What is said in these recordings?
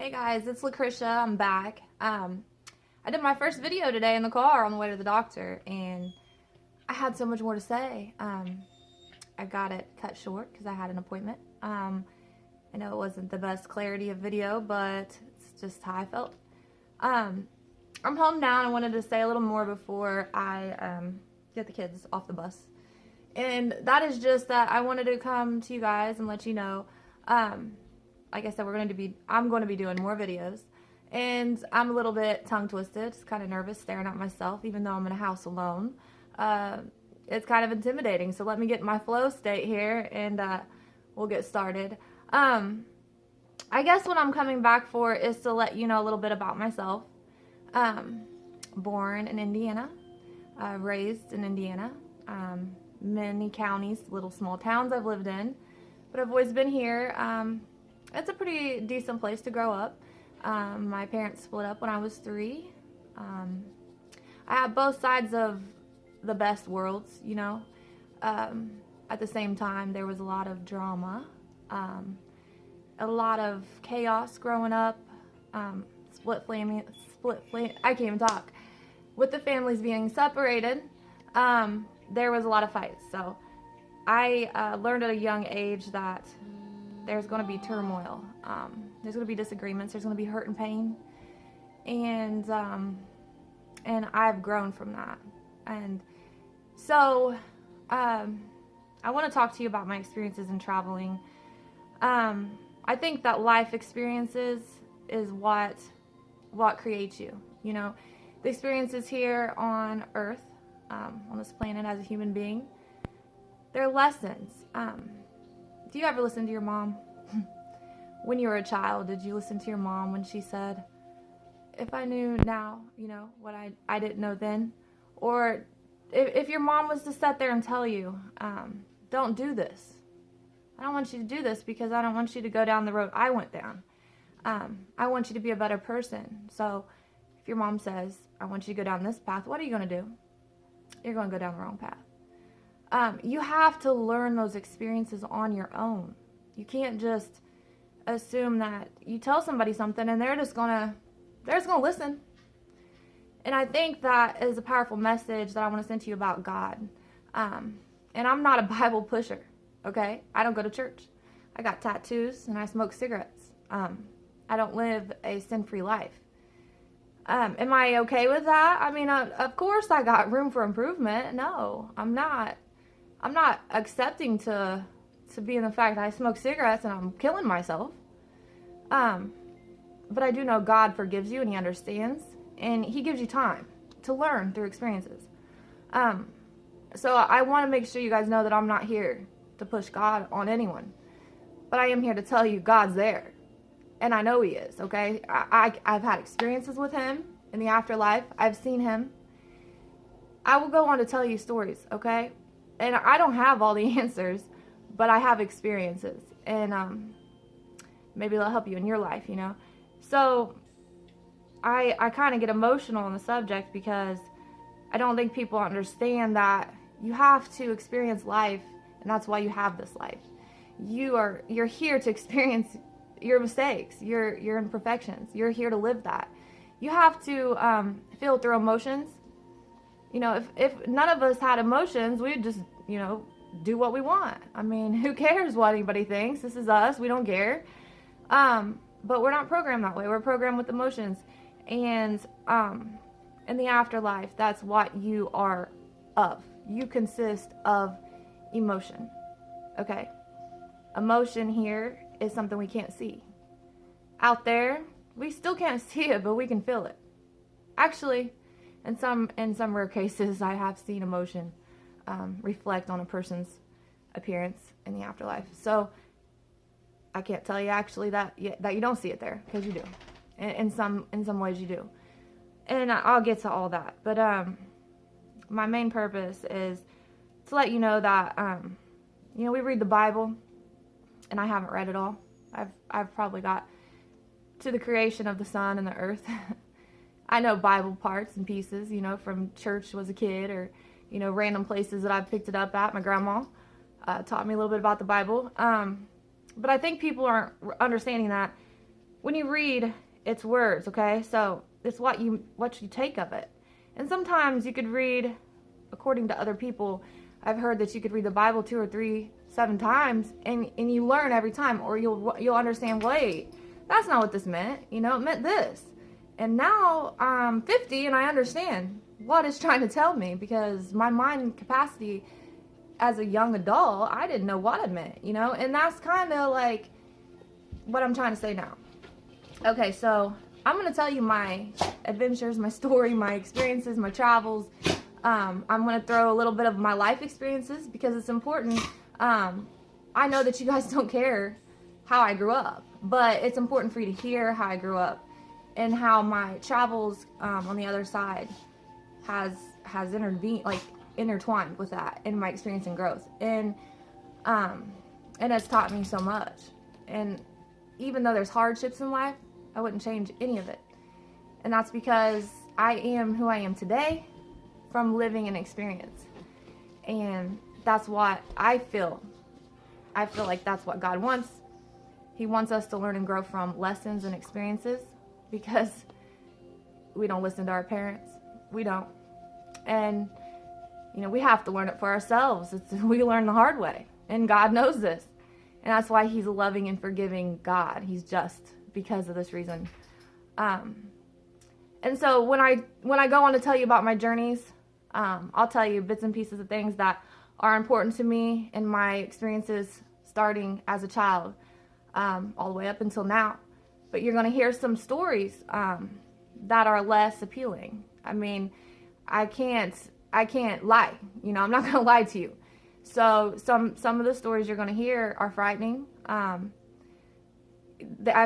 Hey guys, it's Lucretia. I'm back. I did my first video today in the car on the way to the doctor, and I had so much more to say. I got it cut short because I had an appointment. I know it wasn't the best clarity of video, but it's just how I felt. I'm home now, and I wanted to say a little more before I get the kids off the bus. And that is just that I wanted to come to you guys and let you know. Like I said, I'm going to be doing more videos, and I'm a little bit tongue twisted, just kind of nervous staring at myself, even though I'm in a house alone. It's kind of intimidating, so let me get in my flow state here, and we'll get started. I guess what I'm coming back for is to let you know a little bit about myself. Born in Indiana, raised in Indiana, many counties, little small towns I've lived in, but I've always been here. It's a pretty decent place to grow up. My parents split up when I was 3. I have both sides of the best worlds, you know. At the same time, there was a lot of drama, a lot of chaos growing up, split family, I can't even talk. With the families being separated, there was a lot of fights. So I learned at a young age that there's going to be turmoil. There's going to be disagreements. There's going to be hurt and pain. And I've grown from that. And so I want to talk to you about my experiences in traveling. I think that life experiences is what creates you. You know, the experiences here on Earth, on this planet as a human being, they're lessons. Do you ever listen to your mom? When you were a child, did you listen to your mom when she said, if I knew now, you know, what I didn't know then? Or if your mom was to sit there and tell you, don't do this. I don't want you to do this because I don't want you to go down the road I went down. I want you to be a better person. So if your mom says, I want you to go down this path, what are you going to do? You're going to go down the wrong path. You have to learn those experiences on your own. You can't just assume that you tell somebody something and they're just gonna listen. And I think that is a powerful message that I want to send to you about God. And I'm not a Bible pusher, okay? I don't go to church. I got tattoos and I smoke cigarettes. I don't live a sin-free life. Am I okay with that? I mean, of course I got room for improvement. No, I'm not accepting to be in the fact that I smoke cigarettes and I'm killing myself. But I do know God forgives you and He understands, and He gives you time to learn through experiences. So I want to make sure you guys know that I'm not here to push God on anyone, but I am here to tell you God's there, and I know He is. Okay, I've had experiences with Him in the afterlife. I've seen Him. I will go on to tell you stories. Okay. And I don't have all the answers, but I have experiences, and maybe it'll help you in your life, you know. So I kind of get emotional on the subject because I don't think people understand that you have to experience life, and that's why you have this life. You're here to experience your mistakes, your imperfections. You're here to live that. You have to feel through emotions. You know, if none of us had emotions, we'd just, you know, do what we want. I mean, who cares what anybody thinks? This is us. We don't care. But we're not programmed that way. We're programmed with emotions. And in the afterlife, that's what you are of. You consist of emotion. Okay? Emotion here is something we can't see. Out there, we still can't see it, but we can feel it. Actually, in some rare cases, I have seen emotion reflect on a person's appearance in the afterlife. So I can't tell you actually that you don't see it there, because you do. In some ways you do. And I'll get to all that. But my main purpose is to let you know that you know, we read the Bible, and I haven't read it all. I've probably got to the creation of the sun and the earth. I know Bible parts and pieces, you know, from church as a kid, or, you know, random places that I've picked it up at. My grandma taught me a little bit about the Bible. But I think people aren't understanding that when you read, it's words, okay? So it's what you take of it. And sometimes you could read, according to other people, I've heard that you could read the Bible 2 or 3, 7 times, and you learn every time, or you'll understand, wait, that's not what this meant. You know, it meant this. And now I'm 50 and I understand what it's trying to tell me, because my mind capacity as a young adult, I didn't know what it meant, you know? And that's kind of like what I'm trying to say now. Okay, so I'm going to tell you my adventures, my story, my experiences, my travels. I'm going to throw a little bit of my life experiences because it's important. I know that you guys don't care how I grew up, but it's important for you to hear how I grew up and how my travels on the other side has intertwined with that in my experience and growth. And it's taught me so much. And even though there's hardships in life, I wouldn't change any of it. And that's because I am who I am today from living an experience. And that's what I feel. I feel like that's what God wants. He wants us to learn and grow from lessons and experiences, because we don't listen to our parents. We don't. And, you know, we have to learn it for ourselves. We learn the hard way. And God knows this. And that's why He's a loving and forgiving God. He's just because of this reason. And so when I go on to tell you about my journeys, I'll tell you bits and pieces of things that are important to me in my experiences starting as a child, all the way up until now. But you're going to hear some stories that are less appealing. I mean, I can't lie. You know, I'm not going to lie to you. So some of the stories you're going to hear are frightening. I've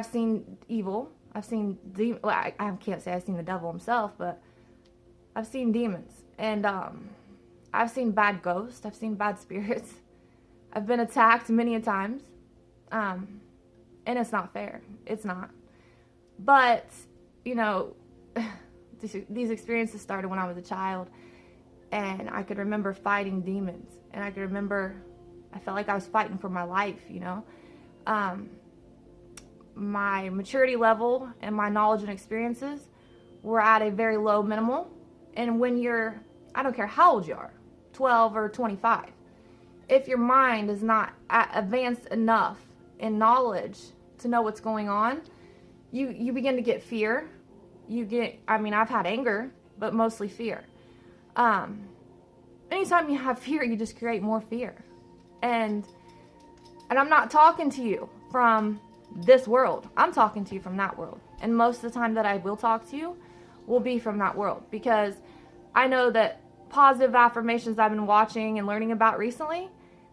seen evil. I've seen I can't say I've seen the devil himself, but I've seen demons. And I've seen bad ghosts. I've seen bad spirits. I've been attacked many a times. And it's not fair. It's not. But, you know, these experiences started when I was a child. And I could remember fighting demons. And I could remember, I felt like I was fighting for my life, you know. My maturity level and my knowledge and experiences were at a very low minimal. And when you're, I don't care how old you are, 12 or 25, if your mind is not advanced enough in knowledge to know what's going on, you begin to get fear. I've had anger, but mostly fear. Anytime you have fear, you just create more fear. And I'm not talking to you from this world. I'm talking to you from that world. And most of the time that I will talk to you will be from that world, because I know that positive affirmations I've been watching and learning about recently,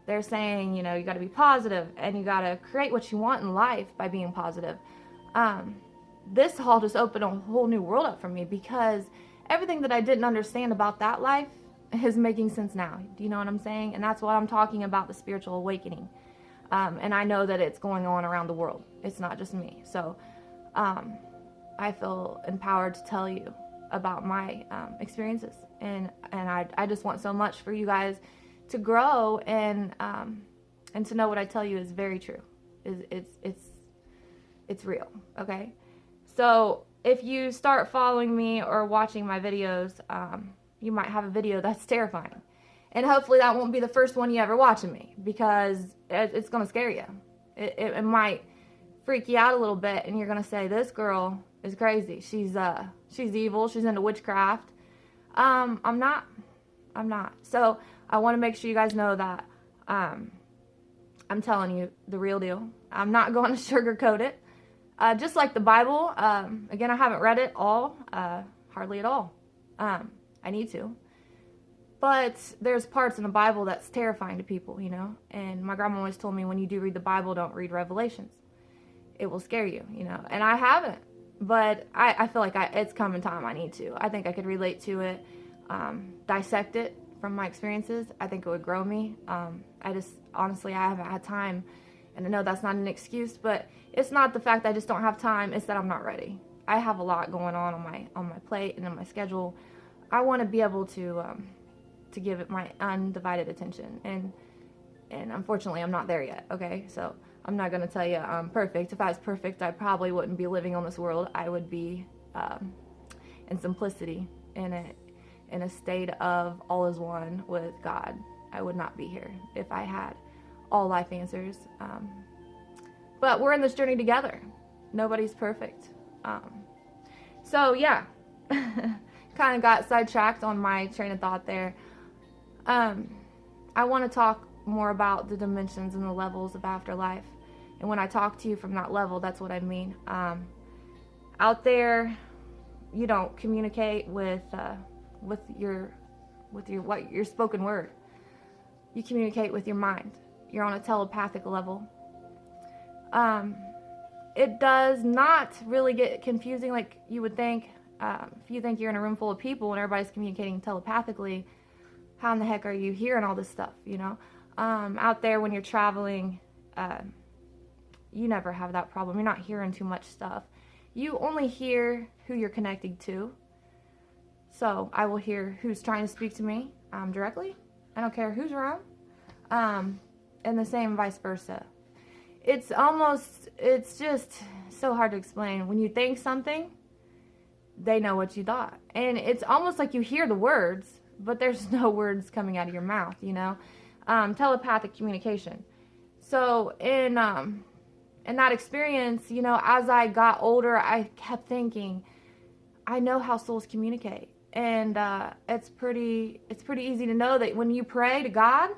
they're saying, you know, you got to be positive and you got to create what you want in life by being positive. This all just opened a whole new world up for me, because everything that I didn't understand about that life is making sense now. Do you know what I'm saying? And that's what I'm talking about, the spiritual awakening. And I know that it's going on around the world. It's not just me. So I feel empowered to tell you about my experiences. And I just want so much for you guys to grow and to know what I tell you is very true. It's real, okay? So if you start following me or watching my videos, you might have a video that's terrifying. And hopefully that won't be the first one you ever watch of me, because it's going to scare you. It might freak you out a little bit, and you're going to say, this girl is crazy. She's evil. She's into witchcraft. I'm not. So I want to make sure you guys know that I'm telling you the real deal. I'm not going to sugarcoat it. Just like the Bible, again, I haven't read it all, hardly at all. I need to. But there's parts in the Bible that's terrifying to people, you know. And my grandma always told me, when you do read the Bible, don't read Revelations. It will scare you, you know. And I haven't. But I feel like it's coming time I need to. I think I could relate to it, dissect it from my experiences. I think it would grow me. Honestly, I haven't had time. And I know that's not an excuse, but it's not the fact that I just don't have time. It's that I'm not ready. I have a lot going on my plate and on my schedule. I want to be able to give it my undivided attention, and unfortunately I'm not there yet. Okay, so I'm not going to tell you I'm perfect. If I was perfect, I probably wouldn't be living on this world. I would be in simplicity, in a state of all is one with God. I would not be here if I had all life answers. But we're in this journey together. Nobody's perfect. So yeah, kind of got sidetracked on my train of thought there. I want to talk more about the dimensions and the levels of afterlife. And when I talk to you from that level, that's what I mean. Out there, you don't communicate with your spoken word. You communicate with your mind. You're on a telepathic level. It does not really get confusing like you would think. If you think you're in a room full of people and everybody's communicating telepathically, how in the heck are you hearing all this stuff, you know? Out there when you're traveling, you never have that problem. You're not hearing too much stuff. You only hear who you're connecting to. So I will hear who's trying to speak to me directly. I don't care who's around. And the same vice versa. It's just so hard to explain. When you think something, they know what you thought. And it's almost like you hear the words, but there's no words coming out of your mouth, you know? Telepathic communication. So in that experience, you know, as I got older, I kept thinking, I know how souls communicate. And it's pretty easy to know that when you pray to God,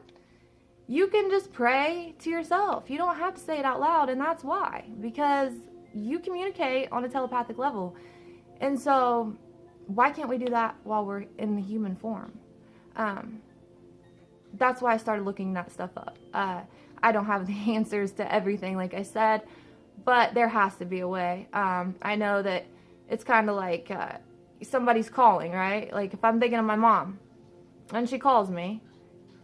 you can just pray to yourself. You don't have to say it out loud, and that's why. Because you communicate on a telepathic level. And so, why can't we do that while we're in the human form? That's why I started looking that stuff up. I don't have the answers to everything, like I said, but there has to be a way. I know that it's kind of like somebody's calling, right? Like if I'm thinking of my mom, and she calls me,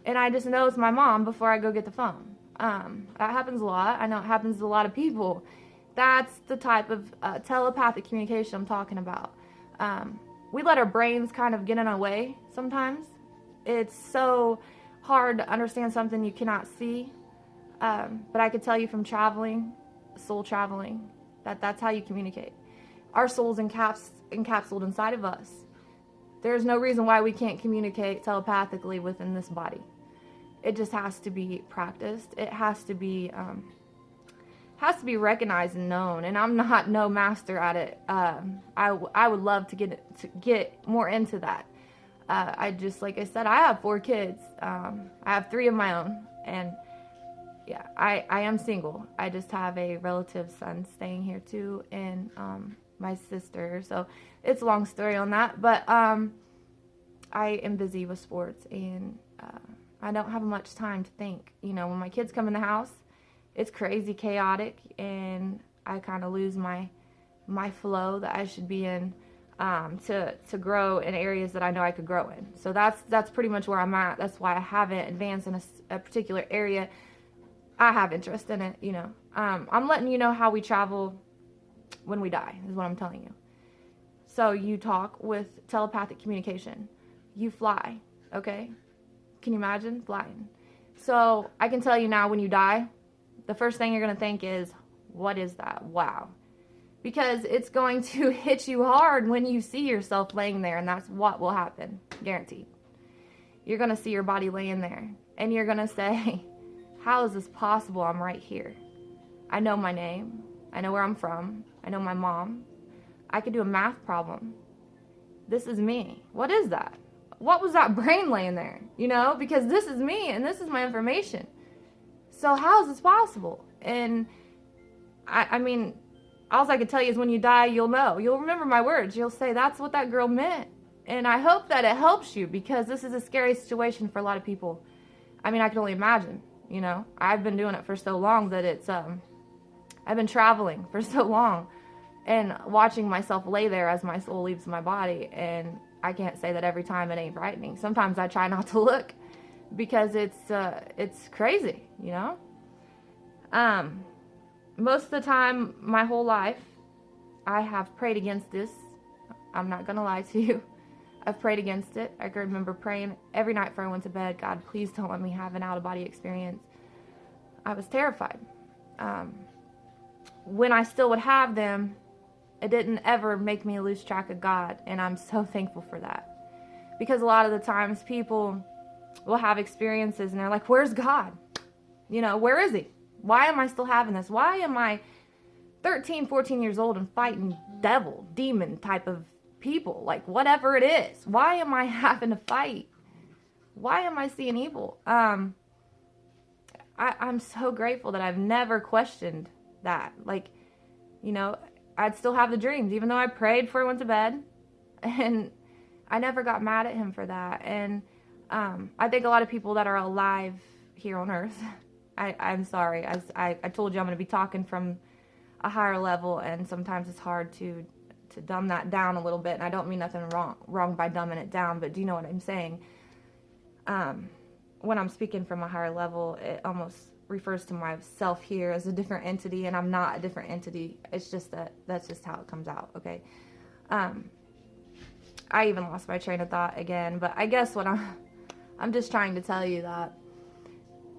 and I just know it's my mom before I go get the phone. That happens a lot. I know it happens to a lot of people. That's the type of telepathic communication I'm talking about. We let our brains kind of get in our way sometimes. It's so hard to understand something you cannot see. But I could tell you from traveling, soul traveling, that's how you communicate. Our soul's encapsulated inside of us. There's no reason why we can't communicate telepathically within this body. It just has to be practiced. It has to be recognized and known. And I'm not no master at it. I would love to get more into that. Like I said, I have 4 kids. I have 3 of my own, and yeah, I am single. I just have a relative son staying here too, and my sister. So it's a long story on that, but I am busy with sports, and I don't have much time to think. You know, when my kids come in the house, it's crazy chaotic, and I kind of lose my flow that I should be in to grow in areas that I know I could grow in. So that's pretty much where I'm at. That's why I haven't advanced in a particular area. I have interest in it, you know. I'm letting you know how we travel when we die, is what I'm telling you. So you talk with telepathic communication. You fly, okay? Can you imagine flying? So I can tell you now, when you die, the first thing you're going to think is, what is that? Wow. Because it's going to hit you hard when you see yourself laying there, and that's what will happen, guaranteed. You're going to see your body laying there, and you're going to say, how is this possible? I'm right here. I know my name. I know where I'm from. I know my mom. I could do a math problem. This is me. What is that? What was that brain laying there? You know, because this is me and this is my information. So how is this possible? And I mean, all I can tell you is when you die, you'll know. You'll remember my words. You'll say, that's what that girl meant. And I hope that it helps you, because this is a scary situation for a lot of people. I mean, I can only imagine, you know. I've been doing it for so long that it's, I've been traveling for so long and watching myself lay there as my soul leaves my body. And I can't say that every time it ain't frightening. Sometimes I try not to look because it's crazy, you know. Most of the time, my whole life, I have prayed against this. I'm not gonna lie to you. I've prayed against it. I can remember praying every night before I went to bed, God, please don't let me have an out-of-body experience. I was terrified. when I still would have them, it didn't ever make me lose track of God. And I'm so thankful for that. Because a lot of the times people will have experiences and they're like, where's God? You know, where is he? Why am I still having this? Why am I 13, 14 years old and fighting devil, demon type of people? Like, whatever it is. Why am I having to fight? Why am I seeing evil? I'm so grateful that I've never questioned that. Like, you know, I'd still have the dreams, even though I prayed before I went to bed. And I never got mad at him for that. And I think a lot of people that are alive here on earth, I'm sorry, I told you I'm going to be talking from a higher level, and sometimes it's hard to dumb that down a little bit. And I don't mean nothing wrong by dumbing it down, but do you know what I'm saying? When I'm speaking from a higher level, it almost refers to myself here as a different entity, and I'm not a different entity. It's just that's just how it comes out, okay? I even lost my train of thought again, but I guess what I'm just trying to tell you that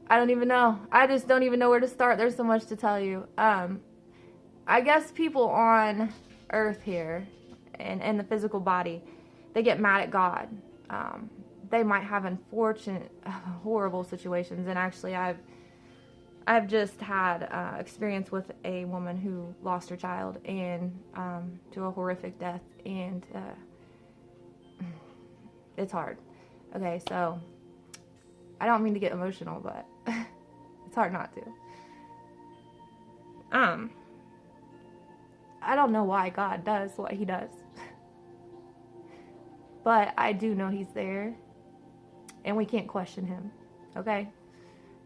I don't even know. I just don't even know where to start. There's so much to tell you. I guess people on earth here and the physical body, they get mad at God. They might have unfortunate, horrible situations, and actually I've just had experience with a woman who lost her child and to a horrific death, and it's hard. Okay, so I don't mean to get emotional, but it's hard not to. I don't know why God does what he does, but I do know he's there, and we can't question him, okay?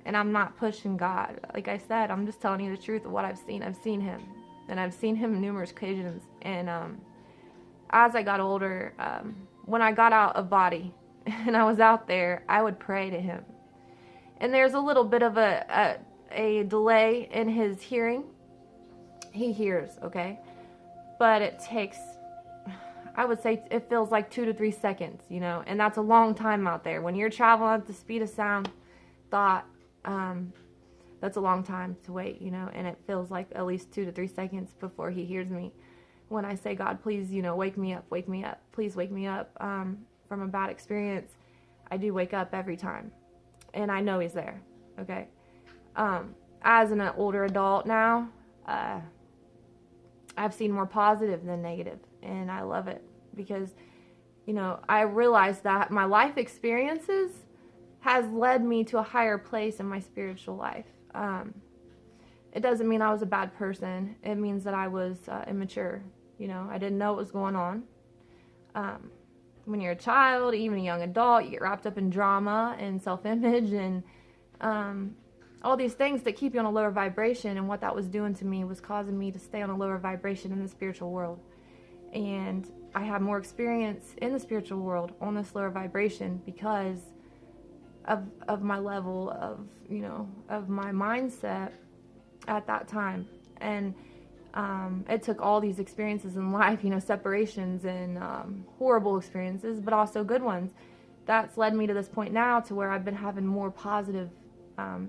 And I'm not pushing God. Like I said, I'm just telling you the truth of what I've seen. I've seen him, and I've seen him numerous occasions. And as I got older, when I got out of body and I was out there, I would pray to him. And there's a little bit of a delay in his hearing. He hears, okay? But it takes, I would say it feels like 2 to 3 seconds, you know? And that's a long time out there. When you're traveling at the speed of sound, thought, that's a long time to wait, you know? And it feels like at least 2 to 3 seconds before he hears me. When I say, God, please, you know, wake me up, please wake me up from a bad experience, I do wake up every time. And I know he's there, okay? As an older adult now, I've seen more positive than negative, and I love it because, you know, I realized that my life experiences has led me to a higher place in my spiritual life. It doesn't mean I was a bad person. It means that I was immature. You know, I didn't know what was going on. When you're a child, even a young adult, you get wrapped up in drama and self-image and all these things that keep you on a lower vibration. And what that was doing to me was causing me to stay on a lower vibration in the spiritual world. And I had more experience in the spiritual world on this lower vibration because of my level of, you know, of my mindset at that time. And it took all these experiences in life, you know, separations and horrible experiences, but also good ones. That's led me to this point now to where I've been having more positive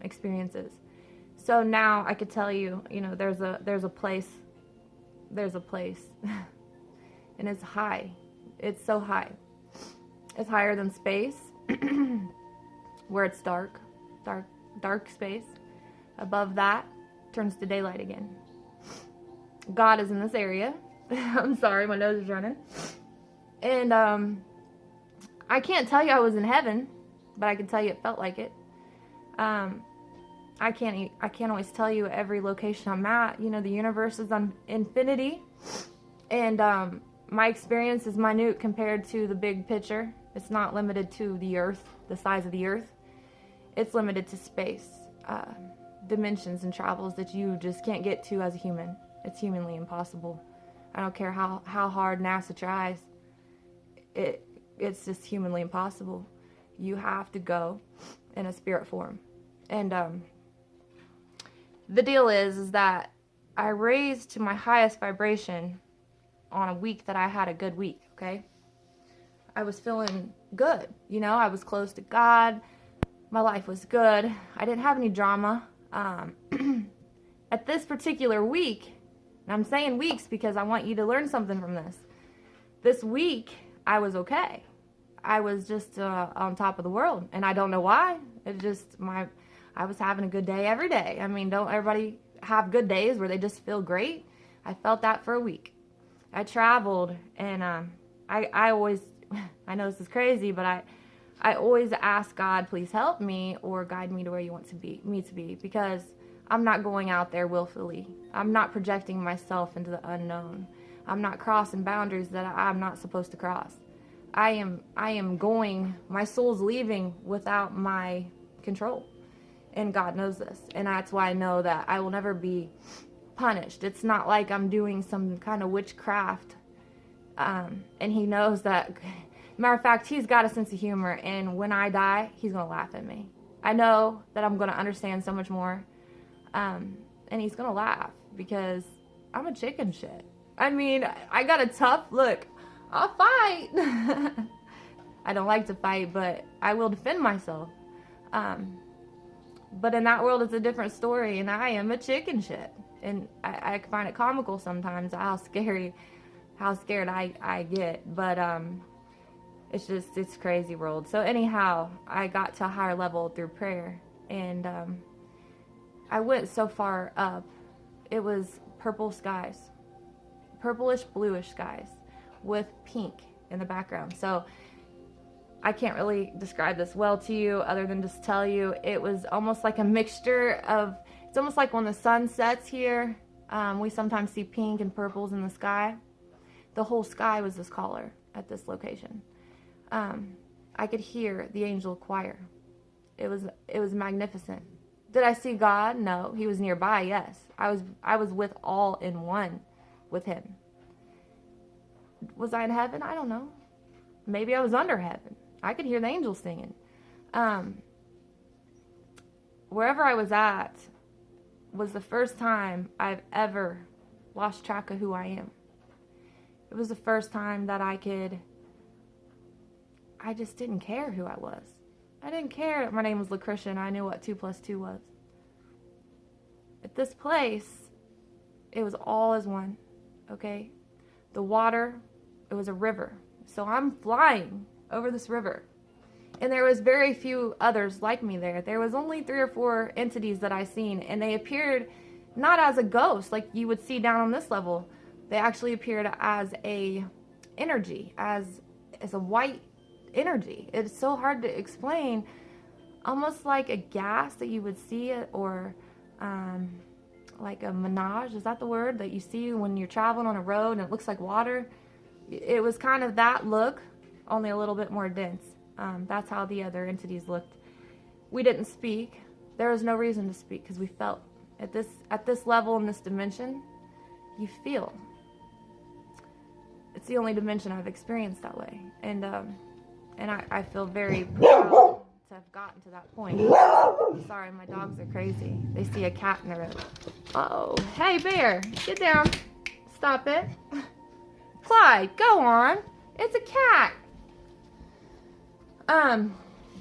experiences. So now I could tell you, you know, there's a place, and it's high. It's so high. It's higher than space, where it's dark space. Above that turns to daylight again. God is in this area. I'm sorry, my nose is running. And I can't tell you I was in heaven, but I can tell you it felt like it. I can't always tell you every location I'm at. You know, the universe is on infinity, and my experience is minute compared to the big picture. It's not limited to the earth, the size of the earth. It's limited to space, dimensions and travels that you just can't get to as a human. It's humanly impossible. I don't care how hard NASA tries. It's just humanly impossible. You have to go in a spirit form. And the deal is that I raised to my highest vibration on a week that I had a good week, okay? I was feeling good, you know? I was close to God. My life was good. I didn't have any drama. at this particular week, and I'm saying weeks because I want you to learn something from this. This week, I was okay. I was just on top of the world, and I don't know why. It just, I was having a good day every day. I mean, don't everybody have good days where they just feel great? I felt that for a week. I traveled, and I always, I know this is crazy, but I always ask God, please help me or guide me to where you want me to be, because I'm not going out there willfully. I'm not projecting myself into the unknown. I'm not crossing boundaries that I'm not supposed to cross. I am going, my soul's leaving without my control. And God knows this. And that's why I know that I will never be punished. It's not like I'm doing some kind of witchcraft. And he knows that. Matter of fact, he's got a sense of humor. And when I die, he's going to laugh at me. I know that I'm going to understand so much more. And he's going to laugh because I'm a chicken shit. I mean, I got a tough look. I'll fight. I don't like to fight, but I will defend myself. But in that world, it's a different story, and I am a chicken shit. And I find it comical sometimes how scared I get. But it's crazy world. So anyhow, I got to a higher level through prayer, and I went so far up. It was purple skies, purplish bluish skies, with pink in the background. So I can't really describe this well to you other than just tell you it was almost like a mixture of, it's almost like when the sun sets here, we sometimes see pink and purples in the sky. The whole sky was this color at this location. I could hear the angel choir. It was magnificent. Did I see God? No. He was nearby, yes. I was with all in one with him. Was I in heaven? I don't know. Maybe I was under heaven. I could hear the angels singing. Wherever I was at was the first time I've ever lost track of who I am. It was the first time that I just didn't care who I was. I didn't care that my name was Lucretia and I knew what 2 + 2 was. At this place, it was all as one, okay? The water, it was a river. So I'm flying over this river. And there was very few others like me there. There was only 3 or 4 entities that I seen, and they appeared not as a ghost like you would see down on this level. They actually appeared as a energy, as a white energy. It's so hard to explain. Almost like a gas that you would see, or like a menage, is that the word that you see when you're traveling on a road and it looks like water? It was kind of that look, only a little bit more dense. That's how the other entities looked. We didn't speak. There was no reason to speak because we felt. At this level in this dimension, you feel. It's the only dimension I've experienced that way. And I feel very proud to have gotten to that point. Sorry, my dogs are crazy. They see a cat in the road. Uh-oh. Hey, bear, get down. Stop it. Clyde, go on. It's a cat.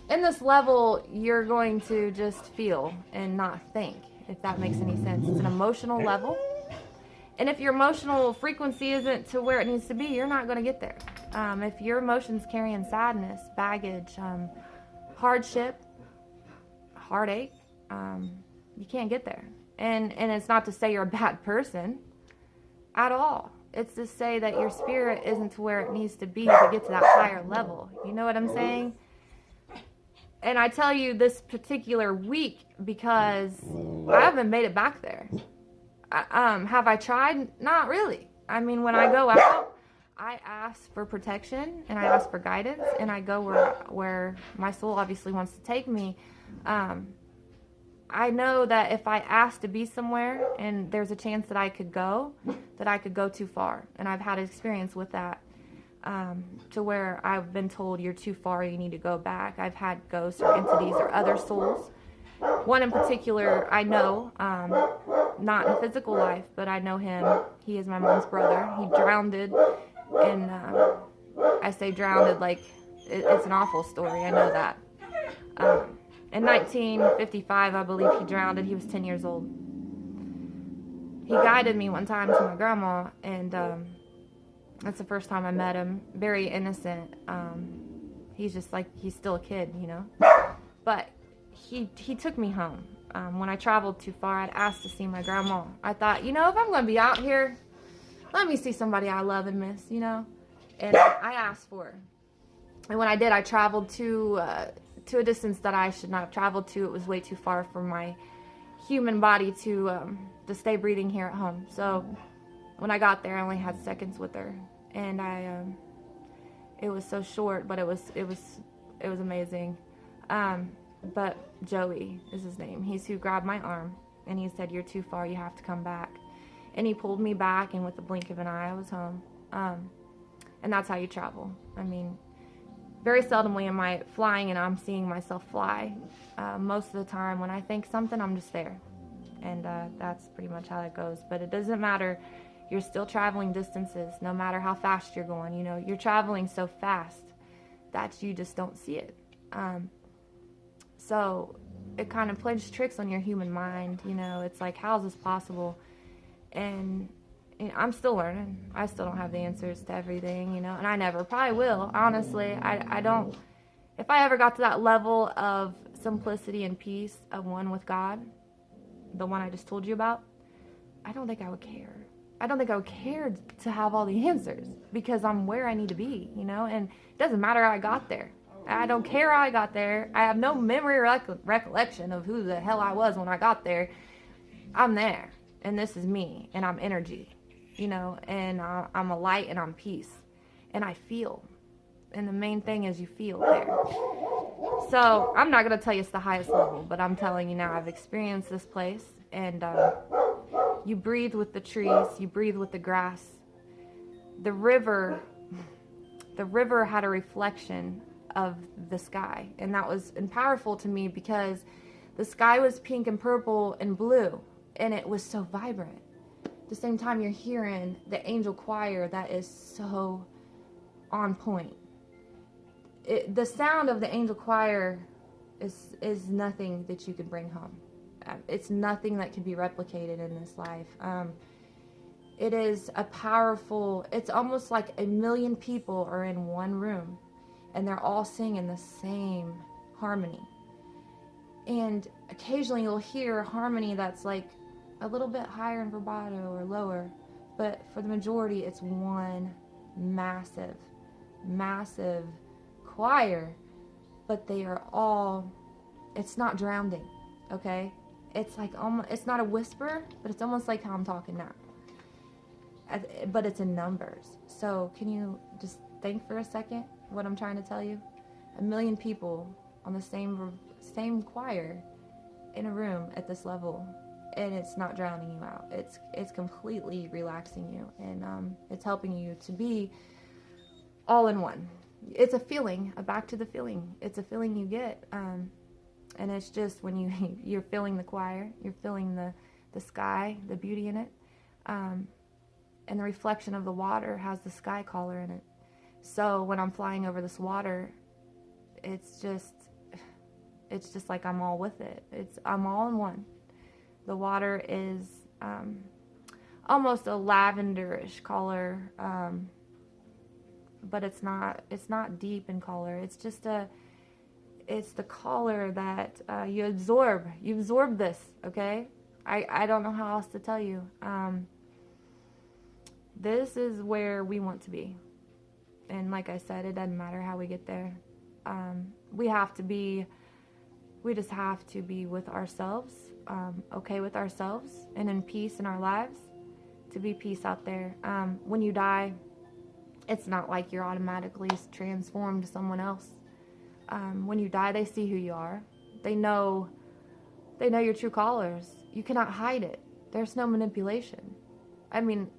In this level, you're going to just feel and not think, if that makes any sense. It's an emotional level. And if your emotional frequency isn't to where it needs to be, you're not going to get there. If your emotions carrying sadness, baggage, hardship, heartache, you can't get there. And it's not to say you're a bad person at all. It's to say that your spirit isn't to where it needs to be to get to that higher level. You know what I'm saying? And I tell you this particular week because I haven't made it back there. Have I tried? Not really. I mean, when I go out, I ask for protection and I ask for guidance, and I go where my soul obviously wants to take me. I know that if I ask to be somewhere and there's a chance that I could go too far. And I've had experience with that, to where I've been told you're too far, you need to go back. I've had ghosts or entities or other souls. One in particular I know, not in physical life, but I know him. He is my mom's brother. He drowned, and I say drowned like it's an awful story. I know that. In 1955, I believe he drowned. He was 10 years old. he guided me one time to my grandma, and that's the first time I met him. Very innocent. He's just like, he's still a kid, you know. But he took me home. When I traveled too far, I'd asked to see my grandma. I thought, you know, if I'm going to be out here, let me see somebody I love and miss, you know. And I asked for her. And when I did, I traveled to a distance that I should not have traveled to. It was way too far for my human body to stay breathing here at home. So when I got there, I only had seconds with her, and it was so short, but it was amazing. But Joey is his name. He's who grabbed my arm, and he said, "You're too far. You have to come back." And he pulled me back, and with the blink of an eye, I was home. And that's how you travel. I mean, very seldomly am I flying and I'm seeing myself fly. Most of the time when I think something, I'm just there. And that's pretty much how it goes. But it doesn't matter. You're still traveling distances, no matter how fast you're going. You know, you're traveling so fast that you just don't see it. So it kind of plays tricks on your human mind. You know, it's like, how is this possible? And I'm still learning. I still don't have the answers to everything, you know, and I never probably will. Honestly, I don't. If I ever got to that level of simplicity and peace of one with God, the one I just told you about, I don't think I would care. I don't think I would care to have all the answers, because I'm where I need to be, you know, and it doesn't matter how I got there. I don't care how I got there. I have no memory or recollection of who the hell I was when I got there. I'm there, and this is me, and I'm energy, you know, and I'm a light, and I'm peace, and I feel. And the main thing is you feel there. So I'm not going to tell you it's the highest level, but I'm telling you now, I've experienced this place, and you breathe with the trees, you breathe with the grass. The river had a reflection of the sky, and that was powerful to me, because the sky was pink and purple and blue, and it was so vibrant. At the same time, you're hearing the angel choir that is so on point. The sound of the angel choir is nothing that you could bring home. It's nothing that can be replicated in this life. It is a powerful, it's almost like 1 million people are in one room, and they're all singing the same harmony. And occasionally you'll hear a harmony that's like a little bit higher in vibrato or lower, but for the majority it's one massive choir, but they are all, it's not drowning, okay? It's like almost, it's not a whisper, but it's almost like how I'm talking now. But it's in numbers. So can you just think for a second what I'm trying to tell you? 1 million people on the same choir in a room at this level, and it's not drowning you out. It's completely relaxing you, and it's helping you to be all in one. It's a feeling, back to the feeling. It's a feeling you get, and it's just when you're feeling the choir, you're feeling the sky, the beauty in it, and the reflection of the water has the sky color in it. So when I'm flying over this water, it's just like I'm all with it. I'm all in one. The water is almost a lavenderish color, but it's not deep in color. It's just it's the color that you absorb. You absorb this, okay? I don't know how else to tell you. This is where we want to be. And like I said, it doesn't matter how we get there. We just have to be with ourselves, okay with ourselves, and in peace in our lives, to be peace out there. When you die, it's not like you're automatically transformed to someone else. When you die, they see who you are. They know your true colors. You cannot hide it. There's no manipulation. I mean,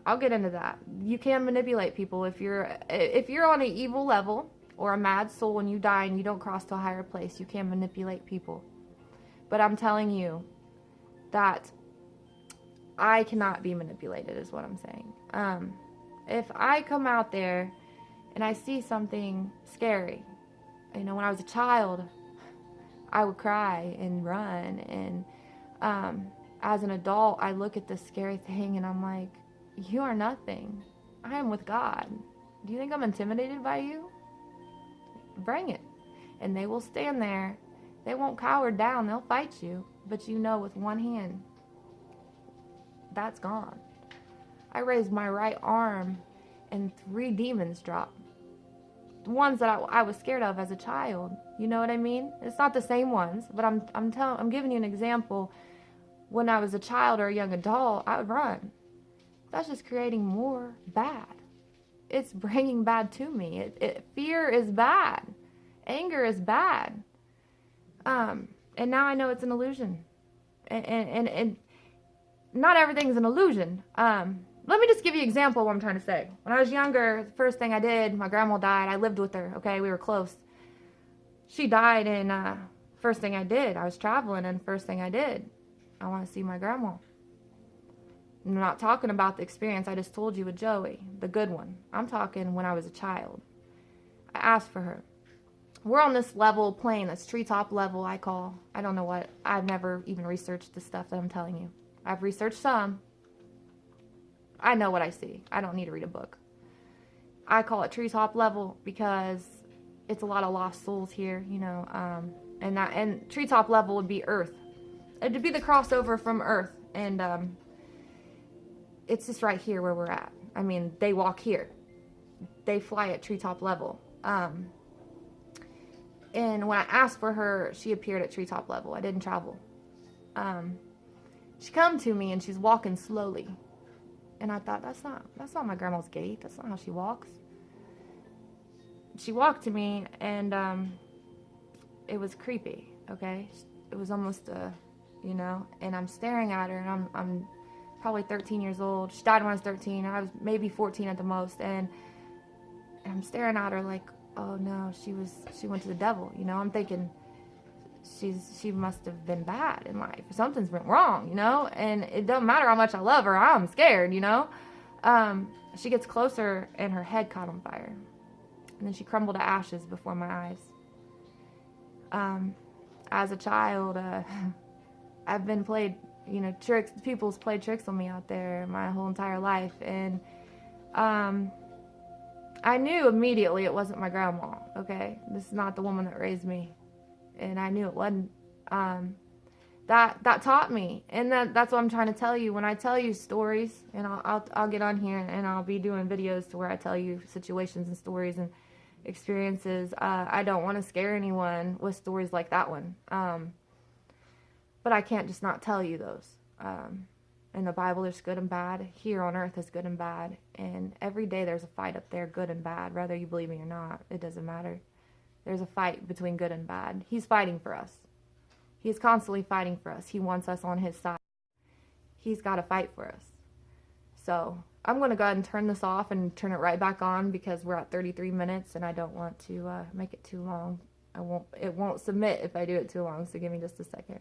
I'll get into that. You can manipulate people if you're on an evil level or a mad soul. When you die and you don't cross to a higher place, you can manipulate people. But I'm telling you that I cannot be manipulated, is what I'm saying. If I come out there and I see something scary, you know, when I was a child, I would cry and run, and as an adult, I look at this scary thing and I'm like, you are nothing. I am with God. Do you think I'm intimidated by you? Bring it. And they will stand there. They won't cower down. They'll fight you. But you know, with one hand, that's gone. I raised my right arm and 3 demons dropped. The ones that I was scared of as a child. You know what I mean? It's not the same ones, but I'm giving you an example. When I was a child or a young adult, I would run. That's just creating more bad. It's bringing bad to me. Fear is bad. Anger is bad. And now I know it's an illusion. And not everything's an illusion. Let me just give you an example of what I'm trying to say. When I was younger, the first thing I did, my grandma died. I lived with her, okay? We were close. She died, and first thing I did, I was traveling, and first thing I did, I want to see my grandma. I'm not talking about the experience I just told you with Joey, the good one. I'm talking when I was a child. I asked for her. We're on this level plane, this treetop level I call. I don't know what. I've never even researched the stuff that I'm telling you. I've researched some. I know what I see. I don't need to read a book. I call it treetop level because it's a lot of lost souls here, you know. And treetop level would be Earth. It'd be the crossover from Earth, and it's just right here where we're at. I mean, they walk here. They fly at treetop level. And when I asked for her, she appeared at treetop level. I didn't travel. She come to me and she's walking slowly. And I thought, that's not my grandma's gait. That's not how she walks. She walked to me, and it was creepy, okay? It was almost you know, and I'm staring at her, and I'm probably 13 years old. She died when I was 13. I was maybe 14 at the most, and I'm staring at her like, oh no, she went to the devil, you know? I'm thinking, she must have been bad in life. Something's went wrong, you know? And it doesn't matter how much I love her, I'm scared, you know? She gets closer, and her head caught on fire. And then she crumbled to ashes before my eyes. As a child, I've been played, you know, tricks. People's played tricks on me out there my whole entire life. And I knew immediately it wasn't my grandma, okay? This is not the woman that raised me. And I knew it wasn't. That taught me. And that's what I'm trying to tell you. When I tell you stories, and I'll get on here and I'll be doing videos to where I tell you situations and stories and experiences. I don't want to scare anyone with stories like that one. But I can't just not tell you those. In the Bible, there's good and bad. Here on earth is good and bad. And every day there's a fight up there, good and bad. Whether you believe me or not, it doesn't matter. There's a fight between good and bad. He's fighting for us. He's constantly fighting for us. He wants us on his side. He's got to fight for us. So I'm going to go ahead and turn this off and turn it right back on because we're at 33 minutes and I don't want to make it too long. It won't submit if I do it too long, so give me just a second.